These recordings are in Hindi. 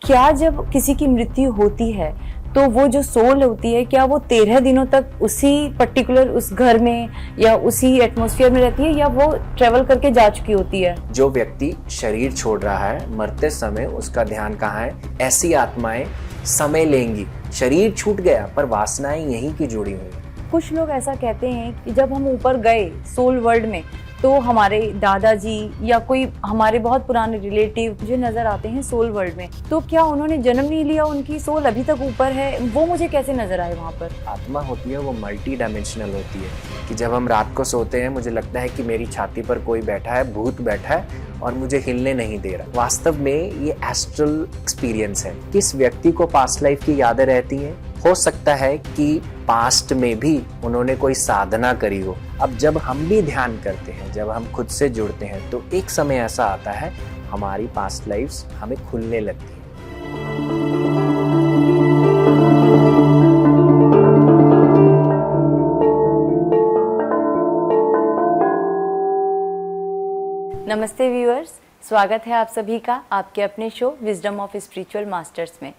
क्या जब किसी की मृत्यु होती है तो वो जो सोल होती है, क्या वो 13 दिनों तक उसी पर्टिकुलर उस घर में या उसी एटमॉस्फेयर में रहती है, या वो ट्रेवल करके जा चुकी होती है? जो व्यक्ति शरीर छोड़ रहा है मरते समय, उसका ध्यान कहाँ है? ऐसी आत्माएं समय लेंगी। शरीर छूट गया पर वासनाएं यहीं की जुड़ी हुई हैं। कुछ लोग ऐसा कहते हैं कि जब हम ऊपर गए सोल वर्ल्ड में तो हमारे दादाजी या कोई हमारे बहुत पुराने रिलेटिव जो नजर आते हैं सोल वर्ल्ड में, तो क्या उन्होंने जन्म नहीं लिया, उनकी सोल अभी तक ऊपर है? वो मुझे कैसे नजर आए वहाँ पर? आत्मा होती है वो मल्टी डायमेंशनल होती है कि जब हम रात को सोते हैं मुझे लगता है कि मेरी छाती पर कोई बैठा है, भूत बैठा है और मुझे हिलने नहीं दे रहा। वास्तव में ये एस्ट्रल एक्सपीरियंस है। किस व्यक्ति को पास्ट लाइफ की यादें रहती हैं? हो सकता है कि पास्ट में भी उन्होंने कोई साधना करी हो। अब जब हम भी ध्यान करते हैं, जब हम खुद से जुड़ते हैं, तो एक समय ऐसा आता है हमारी पास्ट लाइफ्स हमें खुलने लगती है। नमस्ते व्यूअर्स, स्वागत है आप सभी का आपके अपने show wisdom of spiritual masters में।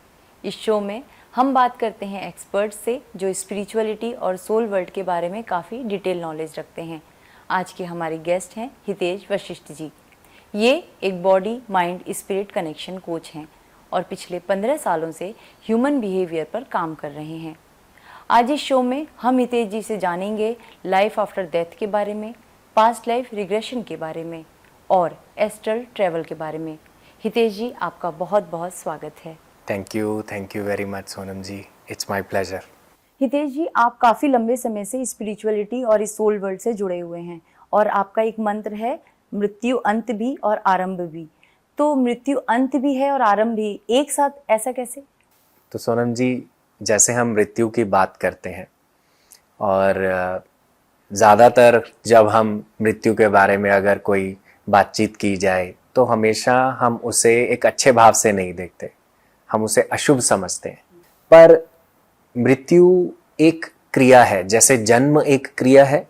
इस शो में हम बात करते हैं एक्सपर्ट से जो स्पिरिचुअलिटी और सोल वर्ल्ड के बारे में काफ़ी डिटेल नॉलेज रखते हैं। आज के हमारे गेस्ट हैं हितेश वशिष्ठ जी। ये एक body mind spirit connection coach हैं और पिछले 15 सालों से ह्यूमन बिहेवियर पर काम कर रहे हैं। आज इस शो में हम हितेश जी से जानेंगे लाइफ आफ्टर डेथ के बारे में, पास्ट लाइफ रिग्रेशन के बारे में और एस्ट्रल ट्रैवल के बारे में। हितेश जी, आपका बहुत बहुत स्वागत है। Thank you very much Sonam ji, it's my pleasure. Hitesh ji, आप काफ़ी लंबे समय से स्पिरिचुअलिटी और इस सोल वर्ल्ड से जुड़े हुए हैं और आपका एक मंत्र है मृत्यु अंत भी और आरंभ भी। तो मृत्यु अंत भी है और आरंभ भी एक साथ, ऐसा कैसे? तो सोनम जी, जैसे हम मृत्यु की बात करते हैं और ज़्यादातर जब हम मृत्यु के बारे में अगर कोई बातचीत की जाए तो हमेशा हम उसे एक अच्छे भाव से नहीं देखते, हम उसे अशुभ समझते हैं। पर मृत्यु एक क्रिया है, जैसे जन्म एक क्रिया है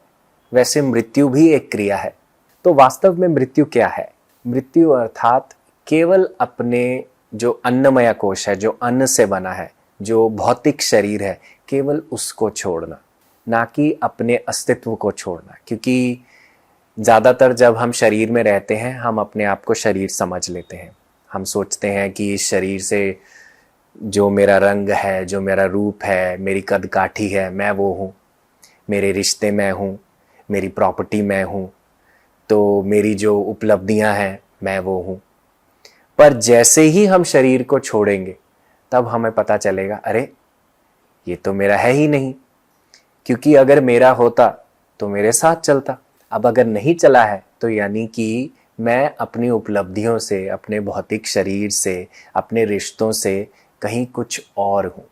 वैसे मृत्यु भी एक क्रिया है। तो वास्तव में मृत्यु क्या है? मृत्यु अर्थात केवल अपने जो अन्नमय कोश है, जो अन्न से बना है, जो भौतिक शरीर है, केवल उसको छोड़ना, ना कि अपने अस्तित्व को छोड़ना। क्योंकि ज़्यादातर जब हम शरीर में रहते हैं हम अपने आप को शरीर समझ लेते हैं। हम सोचते हैं कि इस शरीर से जो मेरा रंग है, जो मेरा रूप है, मेरी कद काठी है, मैं वो हूँ, मेरे रिश्ते मैं हूँ, मेरी प्रॉपर्टी मैं हूँ, तो मेरी जो उपलब्धियाँ हैं मैं वो हूँ। पर जैसे ही हम शरीर को छोड़ेंगे तब हमें पता चलेगा, अरे ये तो मेरा है ही नहीं। क्योंकि अगर मेरा होता तो मेरे साथ चलता, अब अगर नहीं चला है तो यानी कि मैं अपनी उपलब्धियों से, अपने भौतिक शरीर से, अपने रिश्तों से कहीं कुछ और हूँ,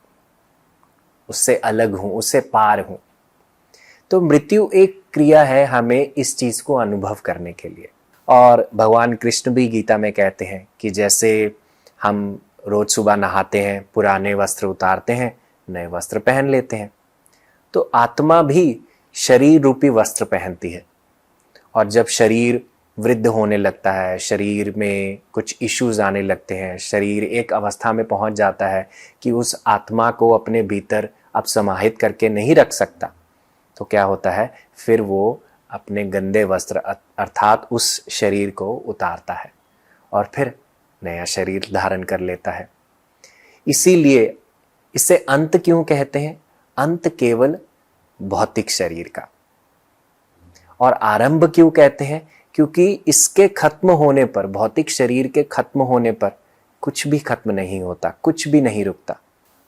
उससे अलग हूँ, उससे पार हूँ। तो मृत्यु एक क्रिया है हमें इस चीज़ को अनुभव करने के लिए। और भगवान कृष्ण भी गीता में कहते हैं कि जैसे हम रोज सुबह नहाते हैं, पुराने वस्त्र उतारते हैं, नए वस्त्र पहन लेते हैं, तो आत्मा भी शरीर रूपी वस्त्र पहनती है। और जब शरीर वृद्ध होने लगता है, शरीर में कुछ इश्यूज आने लगते हैं, शरीर एक अवस्था में पहुंच जाता है कि उस आत्मा को अपने भीतर अब समाहित करके नहीं रख सकता, तो क्या होता है, फिर वो अपने गंदे वस्त्र अर्थात उस शरीर को उतारता है और फिर नया शरीर धारण कर लेता है। इसीलिए इसे अंत क्यों कहते हैं? अंत केवल भौतिक शरीर का। और आरंभ क्यों कहते हैं? क्योंकि इसके खत्म होने पर, भौतिक शरीर के खत्म होने पर कुछ भी खत्म नहीं होता, कुछ भी नहीं रुकता।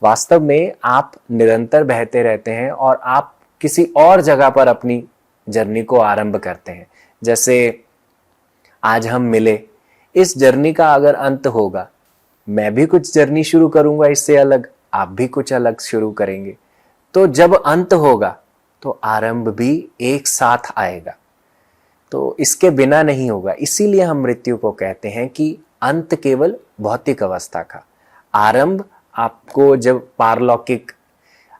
वास्तव में आप निरंतर बहते रहते हैं और आप किसी और जगह पर अपनी जर्नी को आरंभ करते हैं। जैसे आज हम मिले, इस जर्नी का अगर अंत होगा, मैं भी कुछ जर्नी शुरू करूंगा इससे अलग, आप भी कुछ अलग शुरू करेंगे। तो जब अंत होगा तो आरंभ भी एक साथ आएगा, तो इसके बिना नहीं होगा। इसीलिए हम मृत्यु को कहते हैं कि अंत केवल भौतिक अवस्था का, आरंभ आपको जब पारलौकिक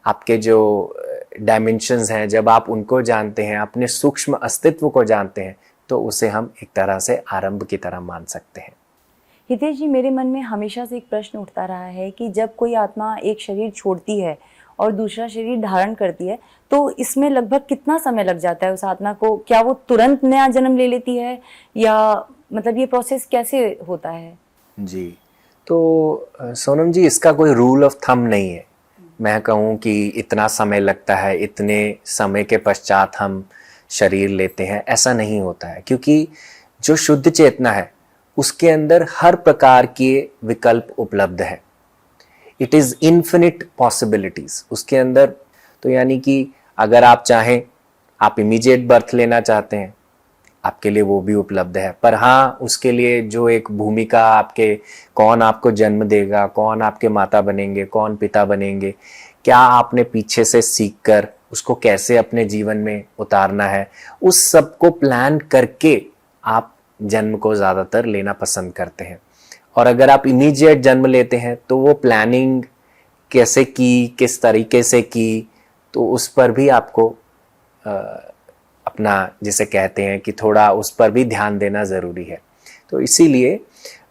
आपके जो डायमेंशंस हैं, जब आप उनको जानते हैं, अपने सूक्ष्म अस्तित्व को जानते हैं, तो उसे हम एक तरह से आरंभ की तरह मान सकते हैं। हितेश जी, मेरे मन में हमेशा से एक प्रश्न उठता रहा है कि जब कोई आत्मा एक शरीर छोड़ती है और दूसरा शरीर धारण करती है, तो इसमें लगभग कितना समय लग जाता है उस आत्मा को? क्या वो तुरंत नया जन्म ले लेती है, या मतलब ये प्रोसेस कैसे होता है? जी, तो सोनम जी, इसका कोई रूल ऑफ थंब नहीं है। मैं कहूँ कि इतना समय लगता है, इतने समय के पश्चात हम शरीर लेते हैं, ऐसा नहीं होता है। क्योंकि जो शुद्ध चेतना है उसके अंदर हर प्रकार के विकल्प उपलब्ध है। इट इज़ इन्फिनिट पॉसिबिलिटीज उसके अंदर। तो यानी कि अगर आप चाहें, आप इमीडिएट बर्थ लेना चाहते हैं, आपके लिए वो भी उपलब्ध है। पर हाँ, उसके लिए जो एक भूमिका आपके, कौन आपको जन्म देगा, कौन आपके माता बनेंगे, कौन पिता बनेंगे, क्या आपने पीछे से सीख कर उसको कैसे अपने जीवन में उतारना है, उस सब को प्लान करके आप जन्म को ज़्यादातर लेना पसंद करते हैं। और अगर आप इमीडिएट जन्म लेते हैं तो वो प्लानिंग कैसे की, किस तरीके से की, तो उस पर भी आपको अपना, जिसे कहते हैं कि थोड़ा उस पर भी ध्यान देना ज़रूरी है। तो इसीलिए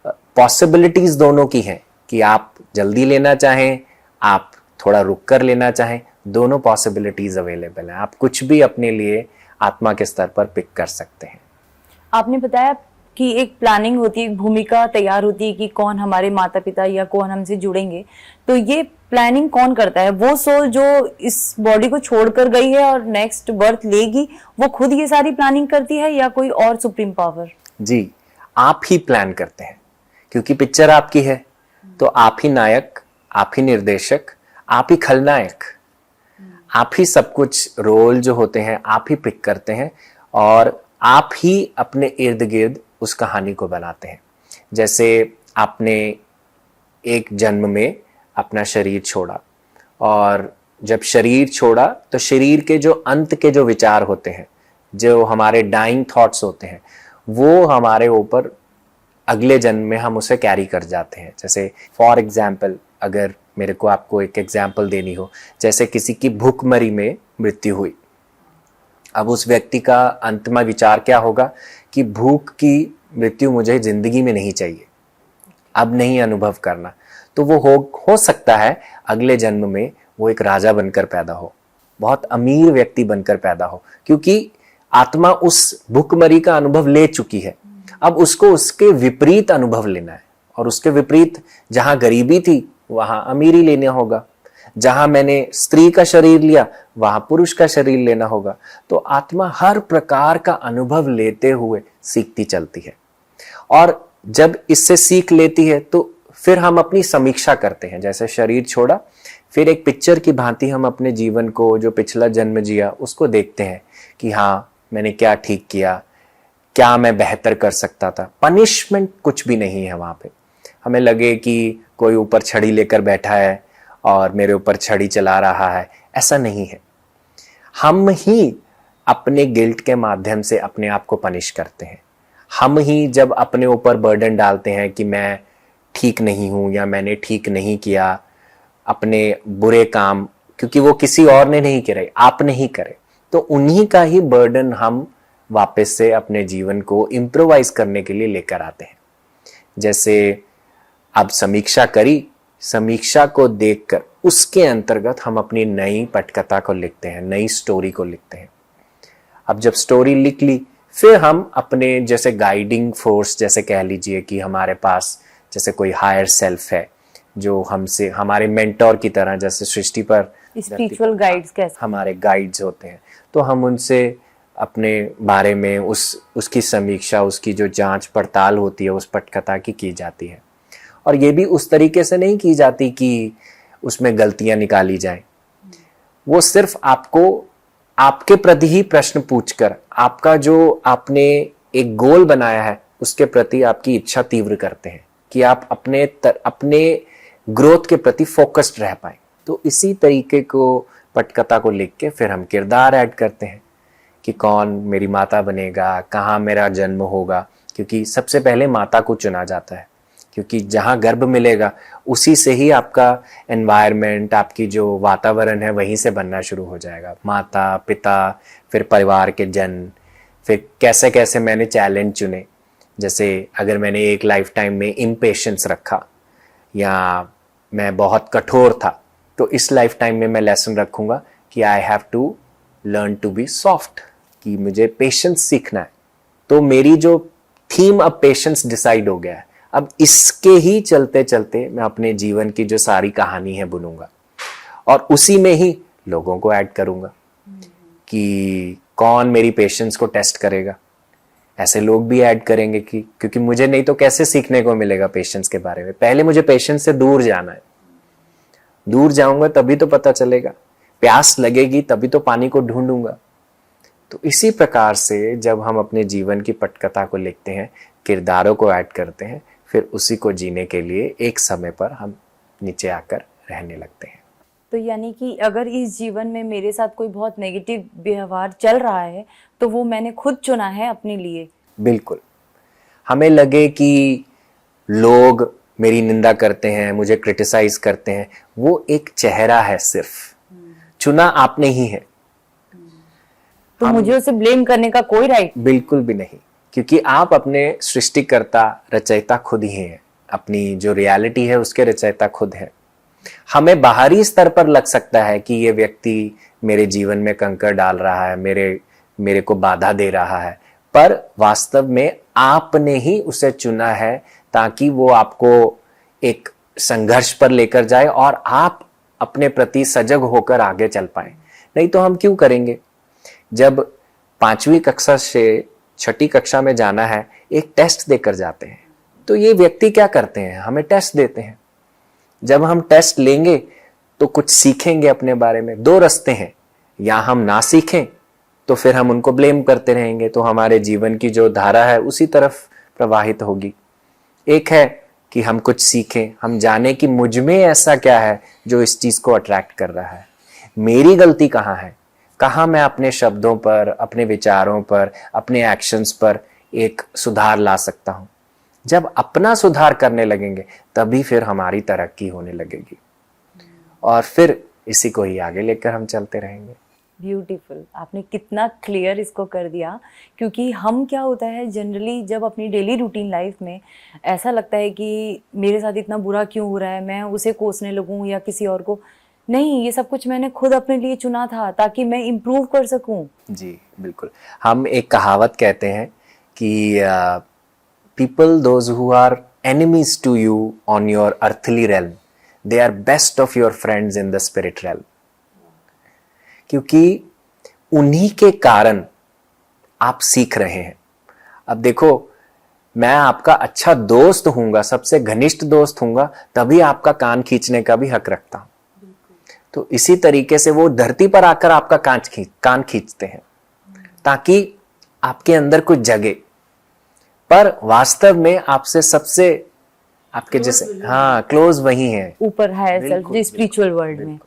पॉसिबिलिटीज़ दोनों की हैं कि आप जल्दी लेना चाहें, आप थोड़ा रुक कर लेना चाहें, दोनों पॉसिबिलिटीज़ अवेलेबल हैं। आप कुछ भी अपने लिए आत्मा के स्तर पर पिक कर सकते हैं। आपने बताया कि एक प्लानिंग होती है, एक भूमिका तैयार होती है कि कौन हमारे माता पिता या कौन हमसे जुड़ेंगे। तो ये प्लानिंग कौन करता है? वो सोल जो इस बॉडी को छोड़कर गई है और नेक्स्ट बर्थ लेगी, वो खुद ये सारी प्लानिंग करती है, या कोई और सुप्रीम पावर? जी, आप ही प्लान करते हैं, क्योंकि पिक्चर आपकी है। तो आप ही नायक, आप ही निर्देशक, आप ही खलनायक, आप ही सब कुछ रोल जो होते हैं आप ही पिक करते हैं, और आप ही अपने इर्द गिर्द उस कहानी को बनाते हैं। जैसे आपने एक जन्म में अपना शरीर छोड़ा, और जब शरीर छोड़ा तो शरीर के जो अंत के जो विचार होते हैं, जो हमारे डाइंग थॉट्स होते हैं, वो हमारे ऊपर अगले जन्म में हम उसे कैरी कर जाते हैं। जैसे फॉर एग्जाम्पल, अगर मेरे को आपको एक एग्जाम्पल देनी हो, जैसे किसी की भूखमरी में मृत्यु हुई। अब उस व्यक्ति का अंतिम विचार क्या होगा कि भूख की मृत्यु मुझे जिंदगी में नहीं चाहिए, अब नहीं अनुभव करना। तो वो हो सकता है अगले जन्म में वो एक राजा बनकर पैदा हो, बहुत अमीर व्यक्ति बनकर पैदा हो, क्योंकि आत्मा उस भूखमरी का अनुभव ले चुकी है। अब उसको उसके विपरीत अनुभव लेना है, और उसके विपरीत, जहां गरीबी थी वहां अमीरी लेना होगा, जहां मैंने स्त्री का शरीर लिया वहां पुरुष का शरीर लेना होगा। तो आत्मा हर प्रकार का अनुभव लेते हुए सीखती चलती है, और जब इससे सीख लेती है तो फिर हम अपनी समीक्षा करते हैं। जैसे शरीर छोड़ा, फिर एक पिक्चर की भांति हम अपने जीवन को, जो पिछला जन्म जिया, उसको देखते हैं कि हाँ, मैंने क्या ठीक किया, क्या मैं बेहतर कर सकता था। पनिशमेंट कुछ भी नहीं है वहां पे। हमें लगे कि कोई ऊपर छड़ी लेकर बैठा है और मेरे ऊपर छड़ी चला रहा है, ऐसा नहीं है। हम ही अपने गिल्ट के माध्यम से अपने आप को पनिश करते हैं। हम ही जब अपने ऊपर बर्डन डालते हैं कि मैं ठीक नहीं हूं, या मैंने ठीक नहीं किया अपने बुरे काम, क्योंकि वो किसी और ने नहीं करे, आपने ही करे, तो उन्हीं का ही बर्डन हम वापस से अपने जीवन को इम्प्रोवाइज करने के लिए लेकर आते हैं। जैसे अब समीक्षा करी, समीक्षा को देखकर उसके अंतर्गत हम अपनी नई पटकथा को लिखते हैं, नई स्टोरी को लिखते हैं। अब जब स्टोरी लिख ली, फिर हम अपने जैसे गाइडिंग फोर्स, जैसे कह लीजिए कि हमारे पास जैसे कोई हायर सेल्फ है जो हमसे, हमारे मेंटोर की तरह, जैसे सृष्टि पर स्पिरिचुअल गाइड्स कैसे हमारे गाइड्स होते हैं, तो हम उनसे अपने बारे में उसकी समीक्षा, उसकी जो जांच पड़ताल होती है उस पटकथा की जाती है। और ये भी उस तरीके से नहीं की जाती कि उसमें गलतियां निकाली जाएं। वो सिर्फ आपको आपके प्रति ही प्रश्न पूछकर, आपका जो आपने एक गोल बनाया है उसके प्रति आपकी इच्छा तीव्र करते हैं कि आप अपने ग्रोथ के प्रति फोकस्ड रह पाए। तो इसी तरीके को पटकथा को लिख के फिर हम किरदार ऐड करते हैं कि कौन मेरी माता बनेगा, कहाँ मेरा जन्म होगा, क्योंकि सबसे पहले माता को चुना जाता है, क्योंकि जहाँ गर्भ मिलेगा उसी से ही आपका एनवायरनमेंट, आपकी जो वातावरण है वहीं से बनना शुरू हो जाएगा। माता, पिता, फिर परिवार के जन, फिर कैसे कैसे मैंने चैलेंज चुने, जैसे अगर मैंने एक लाइफ टाइम में इम्पेशेंस रखा या मैं बहुत कठोर था, तो इस लाइफ टाइम में मैं लेसन रखूंगा कि I have to learn to be soft, कि मुझे पेशेंस सीखना है। तो मेरी जो थीम अब पेशेंस डिसाइड हो गया है। अब इसके ही चलते चलते मैं अपने जीवन की जो सारी कहानी है बुनूंगा और उसी में ही लोगों को ऐड करूंगा कि कौन मेरी पेशेंस को टेस्ट करेगा। ऐसे लोग भी ऐड करेंगे कि क्योंकि मुझे नहीं तो कैसे सीखने को मिलेगा पेशेंस के बारे में। पहले मुझे पेशेंस से दूर जाना है, दूर जाऊंगा तभी तो पता चलेगा, प्यास लगेगी तभी तो पानी को ढूंढूंगा। तो इसी प्रकार से जब हम अपने जीवन की पटकथा को लिखते हैं, किरदारों को ऐड करते हैं, फिर उसी को जीने के लिए एक समय पर हम नीचे आकर रहने लगते हैं। तो यानी कि अगर इस जीवन में मेरे साथ कोई बहुत नेगेटिव व्यवहार चल रहा है तो वो मैंने खुद चुना है अपने लिए। बिल्कुल। हमें लगे कि लोग मेरी निंदा करते हैं, मुझे क्रिटिसाइज करते हैं, वो एक चेहरा है, सिर्फ चुना आपने ही है। तो मुझे उसे ब्लेम करने का कोई राइट बिल्कुल भी नहीं, क्योंकि आप अपने सृष्टिकर्ता रचयिता खुद ही हैं। अपनी जो रियलिटी है उसके रचयिता खुद है। हमें बाहरी स्तर पर लग सकता है कि ये व्यक्ति मेरे जीवन में कंकर डाल रहा है, मेरे को बाधा दे रहा है, पर वास्तव में आपने ही उसे चुना है ताकि वो आपको एक संघर्ष पर लेकर जाए और आप अपने प्रति सजग होकर आगे चल पाए। नहीं तो हम क्यों करेंगे। जब 5वीं कक्षा से 6ठी कक्षा में जाना है, एक टेस्ट देकर जाते हैं, तो ये व्यक्ति क्या करते हैं, हमें टेस्ट देते हैं। जब हम टेस्ट लेंगे तो कुछ सीखेंगे अपने बारे में। 2 रास्ते हैं, या हम ना सीखें तो फिर हम उनको ब्लेम करते रहेंगे, तो हमारे जीवन की जो धारा है उसी तरफ प्रवाहित होगी। एक है कि हम कुछ सीखें, हम जाने कि मुझ में ऐसा क्या है जो इस चीज को अट्रैक्ट कर रहा है, मेरी गलती कहाँ है, कहाँ मैं अपने शब्दों पर, अपने विचारों पर, अपने एक्शंस पर एक सुधार ला सकता हूं। जब अपना सुधार करने लगेंगे तभी फिर हमारी तरक्की होने लगेगी और फिर इसी को ही आगे लेकर हम चलते रहेंगे। ब्यूटीफुल, आपने कितना क्लियर इसको कर दिया। क्योंकि हम क्या होता है जनरली जब अपनी डेली रूटीन लाइफ में ऐसा लगता है कि मेरे साथ इतना बुरा क्यों हो रहा है, मैं उसे कोसने लगूं या किसी और को, नहीं, ये सब कुछ मैंने खुद अपने लिए चुना था ताकि मैं इम्प्रूव कर सकूं। जी बिल्कुल। हम एक कहावत कहते हैं कि people those who are enemies to you on your earthly realm, they are best of your friends in the spirit realm। क्योंकि उन्हीं के कारण आप सीख रहे हैं। अब देखो, मैं आपका अच्छा दोस्त हूंगा, सबसे घनिष्ठ दोस्त हूंगा, तभी आपका कान खींचने का भी हक रखता हूं। तो इसी तरीके से वो धरती पर आकर आपका कान खींचते हैं ताकि आपके अंदर कुछ जगे, पर वास्तव में आपसे सबसे आपके जैसे क्लोज वही है, ऊपर हायर सेल्फ, जो स्पिरिचुअल वर्ल्ड में।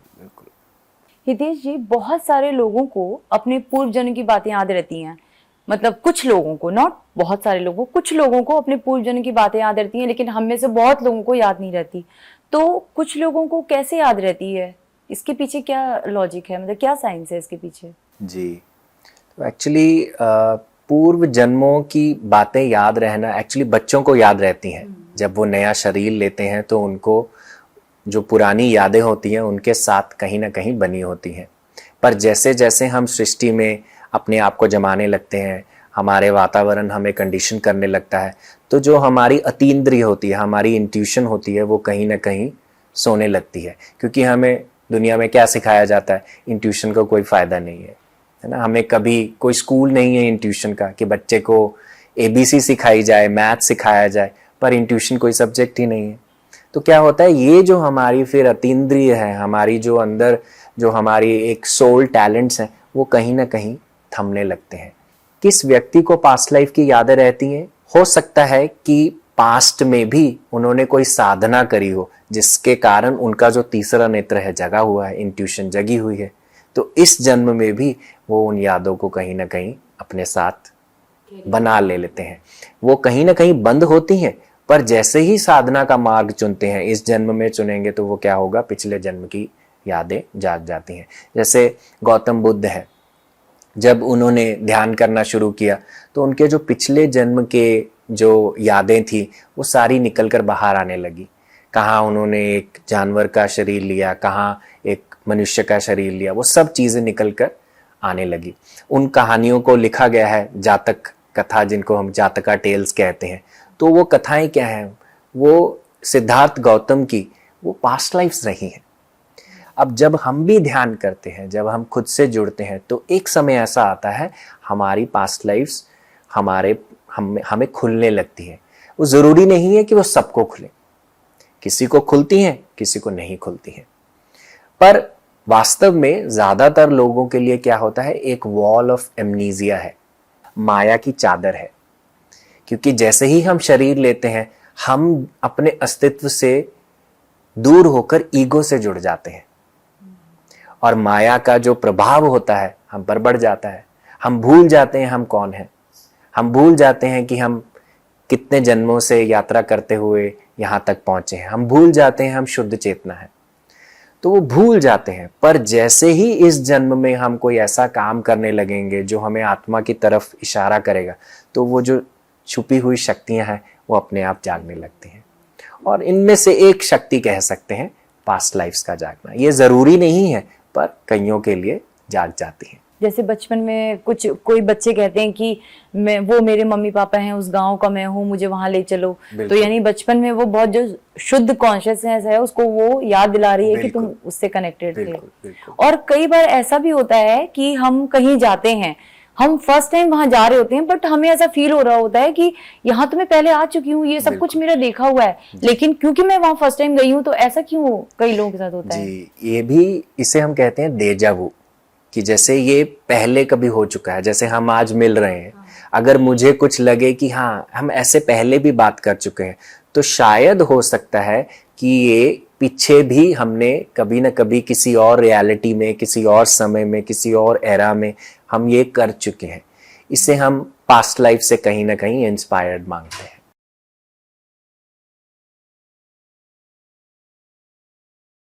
हितेश जी, बहुत सारे लोगों को अपने पूर्व जन्म की बातें याद रहती हैं। मतलब कुछ लोगों को, नॉट बहुत सारे लोगों, कुछ लोगों को अपने पूर्व जन्म की बातें याद रहती हैं, लेकिन हम में से बहुत लोगों को याद नहीं रहती। तो कुछ लोगों को कैसे याद रहती है, इसके पीछे क्या लॉजिक है, मतलब क्या साइंस है इसके पीछे? जी, तो एक्चुअली पूर्व जन्मों की बातें याद रहना एक्चुअली बच्चों को याद रहती हैं। जब वो नया शरीर लेते हैं तो उनको जो पुरानी यादें होती हैं उनके साथ कहीं ना कहीं बनी होती हैं। पर जैसे जैसे हम सृष्टि में अपने आप को जमाने लगते हैं, हमारे वातावरण हमें कंडीशन करने लगता है, तो जो हमारी अतीन्द्रिय होती है, हमारी इंट्यूशन होती है, वो कहीं ना कहीं सोने लगती है। क्योंकि हमें दुनिया में क्या सिखाया जाता है, इंट्यूशन का कोई फायदा नहीं है ना। हमें कभी कोई स्कूल नहीं है इंट्यूशन का कि बच्चे को ABC सिखाई जाए, मैथ सिखाया जाए, पर इंट्यूशन कोई सब्जेक्ट ही नहीं है। तो क्या होता है, ये जो हमारी फिर अतीन्द्रिय है, हमारी जो अंदर जो हमारी एक सोल टैलेंट्स हैं, वो कहीं ना कहीं थमने लगते हैं। किस व्यक्ति को पास्ट लाइफ की यादें रहती हैं? हो सकता है कि पास्ट में भी उन्होंने कोई साधना करी हो जिसके कारण उनका जो तीसरा नेत्र है जगा हुआ है, इंट्यूशन जगी हुई है। तो इस जन्म में भी वो उन यादों को कहीं ना कहीं अपने साथ बना ले लेते हैं। वो कहीं ना कहीं बंद होती हैं, पर जैसे ही साधना का मार्ग चुनते हैं, इस जन्म में चुनेंगे, तो वो क्या होगा, पिछले जन्म की यादें जाग जाती हैं। जैसे गौतम बुद्ध है, जब उन्होंने ध्यान करना शुरू किया तो उनके जो पिछले जन्म के जो यादें थी वो सारी निकल कर बाहर आने लगी। कहाँ उन्होंने एक जानवर का शरीर लिया, कहाँ एक मनुष्य का शरीर लिया, वो सब चीज़ें निकल कर आने लगी। उन कहानियों को लिखा गया है जातक कथा, जिनको हम जातका टेल्स कहते हैं। तो वो कथाएं क्या हैं? वो सिद्धार्थ गौतम की वो पास्ट लाइफ्स रही हैं। अब जब हम भी ध्यान करते हैं, जब हम खुद से जुड़ते हैं, तो एक समय ऐसा आता है हमारी पास्ट लाइफ्स हमें खुलने लगती है। वो ज़रूरी नहीं है कि वो सबको खुले, किसी को खुलती हैं, किसी को नहीं खुलती हैं। पर वास्तव में ज़्यादातर लोगों के लिए क्या होता है, एक वॉल ऑफ एमनीजिया है, माया की चादर है। क्योंकि जैसे ही हम शरीर लेते हैं, हम अपने अस्तित्व से दूर होकर ईगो से जुड़ जाते हैं और माया का जो प्रभाव होता है हम पर बढ़ जाता है। हम भूल जाते हैं हम कौन हैं, हम भूल जाते हैं कि हम कितने जन्मों से यात्रा करते हुए यहाँ तक पहुंचे हैं। हम भूल जाते हैं हम शुद्ध चेतना है, तो वो भूल जाते हैं। पर जैसे ही इस जन्म में हम कोई ऐसा काम करने लगेंगे जो हमें आत्मा की तरफ इशारा करेगा, तो वो जो छुपी हुई शक्तियां हैं वो अपने आप जागने लगती हैं। और इनमें से एक शक्ति कह सकते हैं पास्ट लाइफ्स का जागना। ये जरूरी नहीं है, पर कईयों के लिए जाग जाती है। जैसे बचपन में कोई बच्चे कहते हैं कि वो मेरे मम्मी पापा हैं, उस गांव का मैं हूँ, मुझे वहां ले चलो। तो यानी बचपन में वो बहुत जो शुद्ध कॉन्शियसनेस है उसको वो याद दिला रही है कि तुम उससे कनेक्टेड थे। और कई बार ऐसा भी होता है कि हम कहीं जाते हैं, हम फर्स्ट टाइम वहां जा रहे होते हैं, बट हमें ऐसा फील हो रहा होता है कि यहाँ तो मैं पहले आ चुकी हूँ, ये सब कुछ मेरा देखा हुआ है, लेकिन क्योंकि मैं वहां फर्स्ट टाइम गई हूँ, तो ऐसा क्यों कई लोगों के साथ होता है? ये भी, इसे हम कहते हैं डेजा वू, कि जैसे ये पहले कभी हो चुका है। जैसे हम आज मिल रहे हैं, अगर मुझे कुछ लगे कि हाँ हम ऐसे पहले भी बात कर चुके हैं, तो शायद हो सकता है कि ये पीछे भी हमने कभी ना कभी किसी और रियलिटी में, किसी और समय में, किसी और एरा में हम ये कर चुके हैं। इसे हम पास्ट लाइफ से कहीं ना कहीं इंस्पायर्ड मांगते हैं।